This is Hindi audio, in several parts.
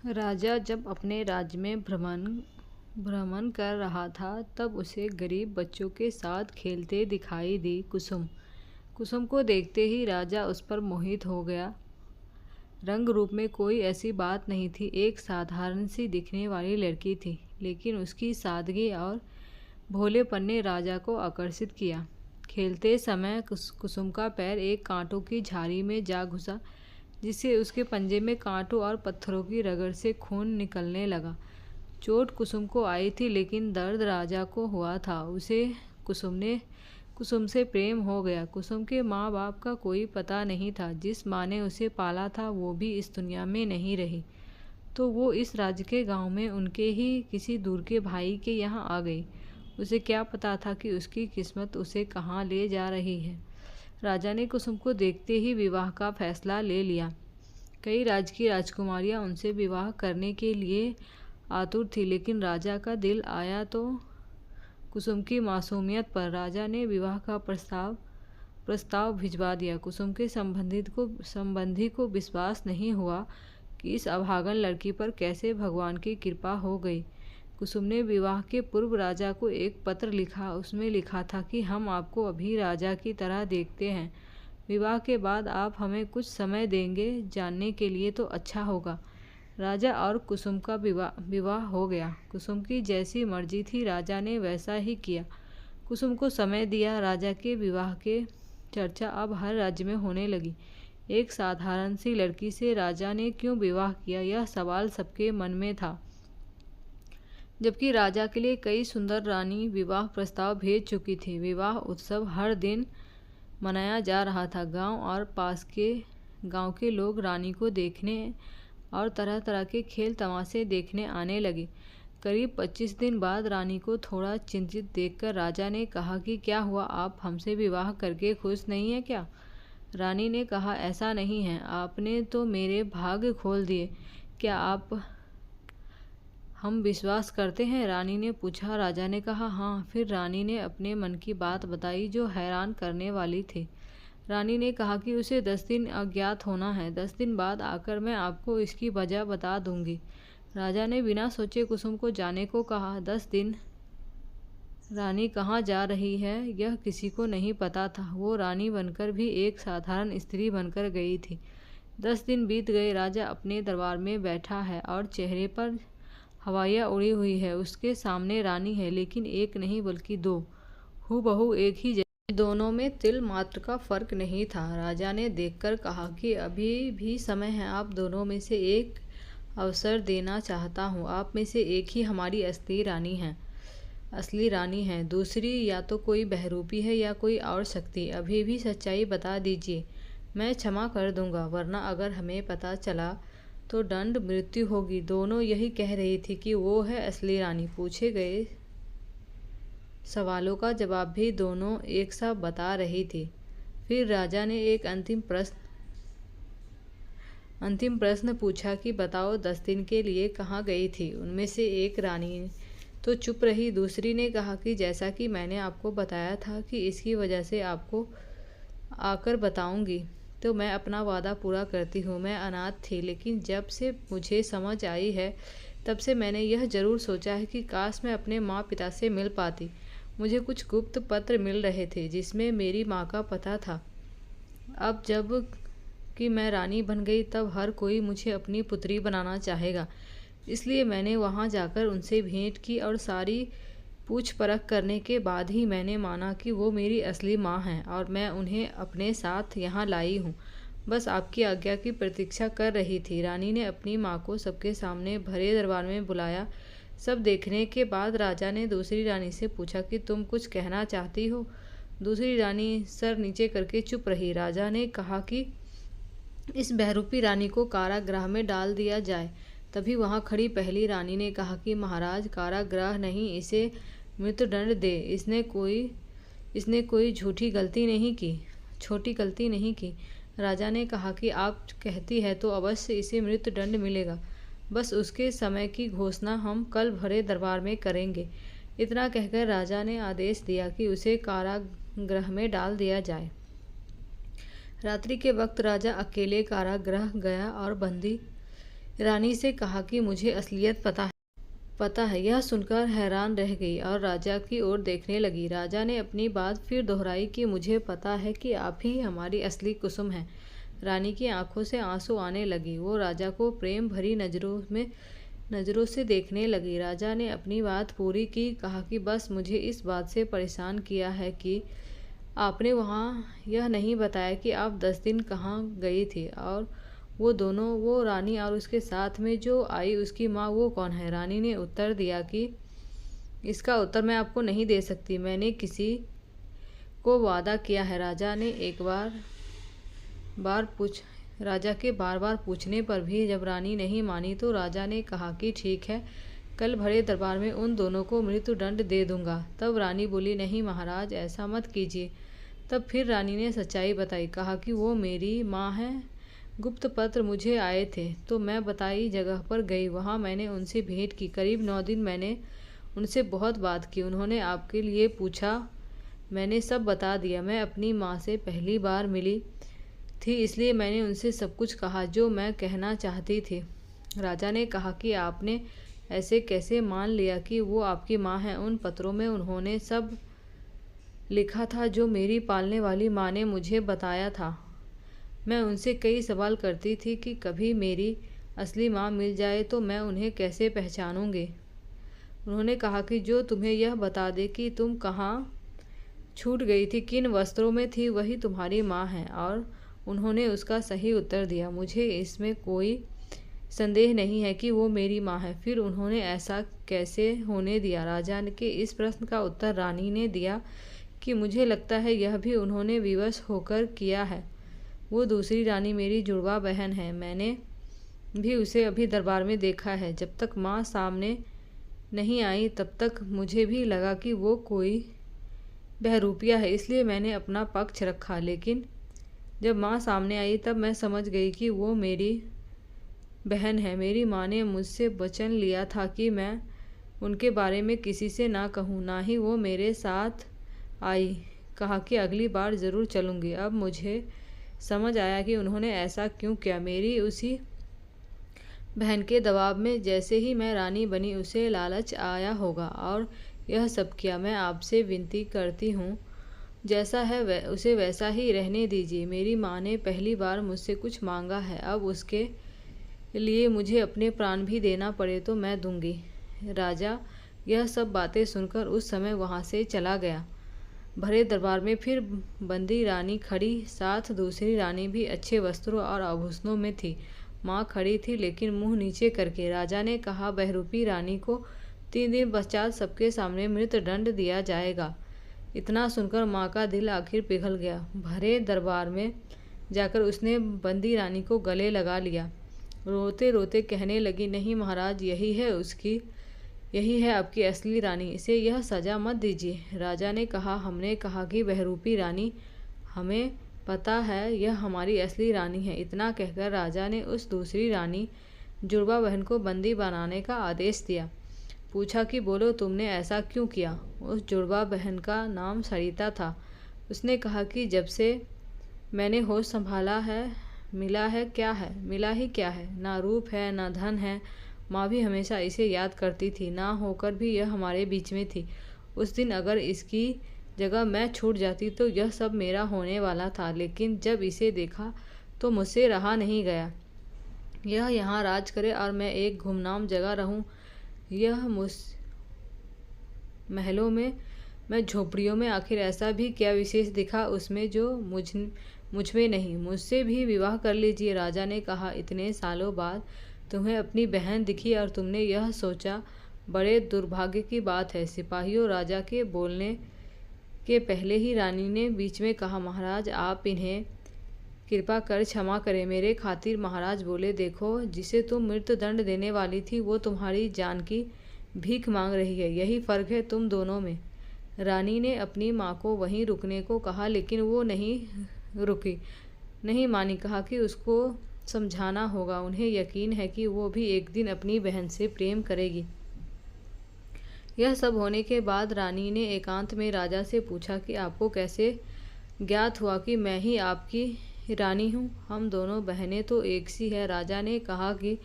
राजा जब अपने राज्य में भ्रमण कर रहा था तब उसे गरीब बच्चों के साथ खेलते दिखाई दी कुसुम। कुसुम को देखते ही राजा उस पर मोहित हो गया। रंग रूप में कोई ऐसी बात नहीं थी, एक साधारण सी दिखने वाली लड़की थी, लेकिन उसकी सादगी और भोलेपन ने राजा को आकर्षित किया। खेलते समय कुसुम का पैर एक कांटों की झाड़ी में जा घुसा, जिससे उसके पंजे में कांटों और पत्थरों की रगड़ से खून निकलने लगा। चोट कुसुम को आई थी, लेकिन दर्द राजा को हुआ था। उसे कुसुम से प्रेम हो गया। कुसुम के माँ बाप का कोई पता नहीं था। जिस माँ ने उसे पाला था वो भी इस दुनिया में नहीं रही, तो वो इस राज्य के गांव में उनके ही किसी दूर के भाई के यहाँ आ गई। उसे क्या पता था कि उसकी किस्मत उसे कहाँ ले जा रही है। राजा ने कुसुम को देखते ही विवाह का फैसला ले लिया। कई राज्य की राजकुमारियां उनसे विवाह करने के लिए आतुर थी, लेकिन राजा का दिल आया तो कुसुम की मासूमियत पर। राजा ने विवाह का प्रस्ताव भिजवा दिया। कुसुम के संबंधी को विश्वास नहीं हुआ कि इस अभागन लड़की पर कैसे भगवान की कृपा हो गई। कुसुम ने विवाह के पूर्व राजा को एक पत्र लिखा। उसमें लिखा था कि हम आपको अभी राजा की तरह देखते हैं, विवाह के बाद आप हमें कुछ समय देंगे जानने के लिए तो अच्छा होगा। राजा और कुसुम का विवाह हो गया। कुसुम की जैसी मर्जी थी राजा ने वैसा ही किया। कुसुम को समय दिया। राजा के विवाह के चर्चा अब हर राज्य में होने लगी। एक साधारण सी लड़की से राजा ने क्यों विवाह किया, यह सवाल सबके मन में था, जबकि राजा के लिए कई सुंदर रानी विवाह प्रस्ताव भेज चुकी थी। विवाह उत्सव हर दिन मनाया जा रहा था। गांव के लोग रानी को देखने और तरह तरह के खेल तमाशे देखने आने लगे। करीब 25 दिन बाद रानी को थोड़ा चिंतित देखकर राजा ने कहा कि क्या हुआ, आप हमसे विवाह करके खुश नहीं हैं क्या? रानी ने कहा, ऐसा नहीं है, आपने तो मेरे भाग्य खोल दिए। क्या आप हम विश्वास करते हैं? रानी ने पूछा। राजा ने कहा, हाँ। फिर रानी ने अपने मन की बात बताई जो हैरान करने वाली थी। रानी ने कहा कि उसे 10 दिन अज्ञात होना है। 10 दिन बाद आकर मैं आपको इसकी वजह बता दूंगी। राजा ने बिना सोचे कुसुम को जाने को कहा। 10 दिन? रानी कहाँ जा रही है यह किसी को नहीं पता था। वो रानी बनकर भी एक साधारण स्त्री बनकर गई थी। 10 दिन बीत गए। राजा अपने दरबार में बैठा है और चेहरे पर हवाइयाँ उड़ी हुई है। उसके सामने रानी है, लेकिन एक नहीं बल्कि 2, हूबहू एक ही जैसी। दोनों में तिल मात्र का फर्क नहीं था। राजा ने देखकर कहा कि अभी भी समय है, आप दोनों में से एक अवसर देना चाहता हूँ। आप में से एक ही हमारी असली रानी है, दूसरी या तो कोई बहरूपी है या कोई और शक्ति। अभी भी सच्चाई बता दीजिए, मैं क्षमा कर दूंगा, वरना अगर हमें पता चला तो दंड मृत्यु होगी। दोनों यही कह रही थी कि वो है असली रानी। पूछे गए सवालों का जवाब भी दोनों एक सा बता रही थी। फिर राजा ने एक अंतिम प्रश्न पूछा कि बताओ, 10 दिन के लिए कहाँ गई थी? उनमें से एक रानी तो चुप रही। दूसरी ने कहा कि जैसा कि मैंने आपको बताया था कि इसकी वजह से आपको आकर बताऊंगी, तो मैं अपना वादा पूरा करती हूँ। मैं अनाथ थी, लेकिन जब से मुझे समझ आई है तब से मैंने यह ज़रूर सोचा है कि काश मैं अपने माँ पिता से मिल पाती। मुझे कुछ गुप्त पत्र मिल रहे थे जिसमें मेरी माँ का पता था। अब जब कि मैं रानी बन गई तब हर कोई मुझे अपनी पुत्री बनाना चाहेगा। इसलिए मैंने वहाँ जाकर उनसे भेंट की और सारी पूछ परख करने के बाद ही मैंने माना कि वो मेरी असली माँ हैं और मैं उन्हें अपने साथ यहाँ लाई हूँ। बस आपकी आज्ञा की प्रतीक्षा कर रही थी। रानी ने अपनी माँ को सबके सामने भरे दरबार में बुलाया। सब देखने के बाद राजा ने दूसरी रानी से पूछा कि तुम कुछ कहना चाहती हो? दूसरी रानी सर नीचे करके चुप रही। राजा ने कहा कि इस बहरूपी रानी को कारागृह में डाल दिया जाए। तभी वहाँ खड़ी पहली रानी ने कहा कि महाराज, कारागृह नहीं, इसे मृत्युदंड दे। इसने कोई छोटी गलती नहीं की। राजा ने कहा कि आप कहती है तो अवश्य इसे मृत्युदंड मिलेगा। बस उसके समय की घोषणा हम कल भरे दरबार में करेंगे। इतना कहकर राजा ने आदेश दिया कि उसे कारागृह में डाल दिया जाए। रात्रि के वक्त राजा अकेले कारागृह गया और बंदी रानी से कहा कि मुझे असलियत पता है। यह सुनकर हैरान रह गई और राजा की ओर देखने लगी। राजा ने अपनी बात फिर दोहराई कि मुझे पता है कि आप ही हमारी असली कुसुम हैं। रानी की आंखों से आंसू आने लगी। वो राजा को प्रेम भरी नज़रों से देखने लगी। राजा ने अपनी बात पूरी की, कहा कि बस मुझे इस बात से परेशान किया है कि आपने वहाँ यह नहीं बताया कि आप 10 दिन कहाँ गई थी, और वो रानी और उसके साथ में जो आई उसकी माँ, वो कौन है? रानी ने उत्तर दिया कि इसका उत्तर मैं आपको नहीं दे सकती, मैंने किसी को वादा किया है। राजा के बार बार पूछने पर भी जब रानी नहीं मानी तो राजा ने कहा कि ठीक है, कल भरे दरबार में उन दोनों को मृत्यु दंड दे दूंगा। तब रानी बोली, नहीं महाराज, ऐसा मत कीजिए। तब फिर रानी ने सच्चाई बताई, कहा कि वो मेरी माँ है। गुप्त पत्र मुझे आए थे तो मैं बताई जगह पर गई, वहाँ मैंने उनसे भेंट की। करीब 9 दिन मैंने उनसे बहुत बात की। उन्होंने आपके लिए पूछा, मैंने सब बता दिया। मैं अपनी माँ से पहली बार मिली थी, इसलिए मैंने उनसे सब कुछ कहा जो मैं कहना चाहती थी। राजा ने कहा कि आपने ऐसे कैसे मान लिया कि वो आपकी माँ है? उन पत्रों में उन्होंने सब लिखा था जो मेरी पालने वाली माँ ने मुझे बताया था। मैं उनसे कई सवाल करती थी कि कभी मेरी असली माँ मिल जाए तो मैं उन्हें कैसे पहचानूंगी। उन्होंने कहा कि जो तुम्हें यह बता दे कि तुम कहाँ छूट गई थी, किन वस्त्रों में थी, वही तुम्हारी माँ है। और उन्होंने उसका सही उत्तर दिया। मुझे इसमें कोई संदेह नहीं है कि वो मेरी माँ है। फिर उन्होंने ऐसा कैसे होने दिया? राजा के इस प्रश्न का उत्तर रानी ने दिया कि मुझे लगता है यह भी उन्होंने विवश होकर किया है। वो दूसरी रानी मेरी जुड़वा बहन है। मैंने भी उसे अभी दरबार में देखा है। जब तक माँ सामने नहीं आई तब तक मुझे भी लगा कि वो कोई बहरूपिया है, इसलिए मैंने अपना पक्ष रखा। लेकिन जब माँ सामने आई तब मैं समझ गई कि वो मेरी बहन है। मेरी माँ ने मुझसे वचन लिया था कि मैं उनके बारे में किसी से ना कहूँ, ना ही वो मेरे साथ आई। कहा कि अगली बार ज़रूर चलूँगी। अब मुझे समझ आया कि उन्होंने ऐसा क्यों किया। मेरी उसी बहन के दबाव में जैसे ही मैं रानी बनी उसे लालच आया होगा और यह सब किया। मैं आपसे विनती करती हूँ, जैसा है उसे वैसा ही रहने दीजिए। मेरी माँ ने पहली बार मुझसे कुछ मांगा है, अब उसके लिए मुझे अपने प्राण भी देना पड़े तो मैं दूंगी। राजा यह सब बातें सुनकर उस समय वहाँ से चला गया। भरे दरबार में फिर बंदी रानी खड़ी, साथ दूसरी रानी भी अच्छे वस्त्रों और आभूषणों में थी। माँ खड़ी थी लेकिन मुंह नीचे करके। राजा ने कहा, बहरूपी रानी को 3 दिन पश्चात सबके सामने मृत्यु दंड दिया जाएगा। इतना सुनकर माँ का दिल आखिर पिघल गया। भरे दरबार में जाकर उसने बंदी रानी को गले लगा लिया। रोते रोते कहने लगी, नहीं महाराज, यही है आपकी असली रानी, इसे यह सज़ा मत दीजिए। राजा ने कहा, हमने कहा कि बहरूपी रानी, हमें पता है यह हमारी असली रानी है। इतना कहकर राजा ने उस दूसरी रानी जुड़वा बहन को बंदी बनाने का आदेश दिया। पूछा कि बोलो, तुमने ऐसा क्यों किया? उस जुड़वा बहन का नाम सरिता था। उसने कहा कि जब से मैंने होश संभाला है, मिला ही क्या है? ना रूप है, ना धन है। माँ भी हमेशा इसे याद करती थी, ना होकर भी यह हमारे बीच में थी। उस दिन अगर इसकी जगह मैं छूट जाती तो यह सब मेरा होने वाला था, लेकिन जब इसे देखा तो मुझसे रहा नहीं गया। यह यहाँ राज करे और मैं एक गुमनाम जगह रहूं। यह महलों में, मैं झोपड़ियों में, आखिर ऐसा भी क्या विशेष दिखा उसमें जो मुझ में नहीं? मुझसे भी विवाह कर लीजिए। राजा ने कहा, इतने सालों बाद तुम्हें अपनी बहन दिखी और तुमने यह सोचा, बड़े दुर्भाग्य की बात है। सिपाहियों, राजा के बोलने के पहले ही रानी ने बीच में कहा, महाराज आप इन्हें कृपा कर क्षमा करें, मेरे खातिर। महाराज बोले, देखो, जिसे तुम मृत्यु दंड देने वाली थी वो तुम्हारी जान की भीख मांग रही है। यही फर्क है तुम दोनों में। रानी ने अपनी माँ को वहीं रुकने को कहा लेकिन वो नहीं रुकी, नहीं मानी। कहा कि उसको समझाना होगा। उन्हें यकीन है कि वो भी एक दिन अपनी बहन से प्रेम करेगी। यह सब होने के बाद रानी ने एकांत में राजा से पूछा कि आपको कैसे ज्ञात हुआ कि मैं ही आपकी रानी हूँ? हम दोनों बहनें तो एक सी है। राजा ने कहा कि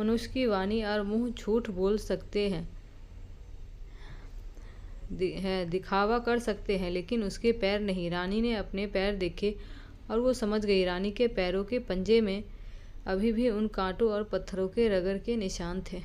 मनुष्य की वाणी और मुंह झूठ बोल सकते हैं, दिखावा कर सकते हैं, लेकिन उसके पैर नहीं। रानी ने अपने पैर देखे और वो समझ गई, रानी के पैरों के पंजे में अभी भी उन कांटों और पत्थरों के रगड़ के निशान थे।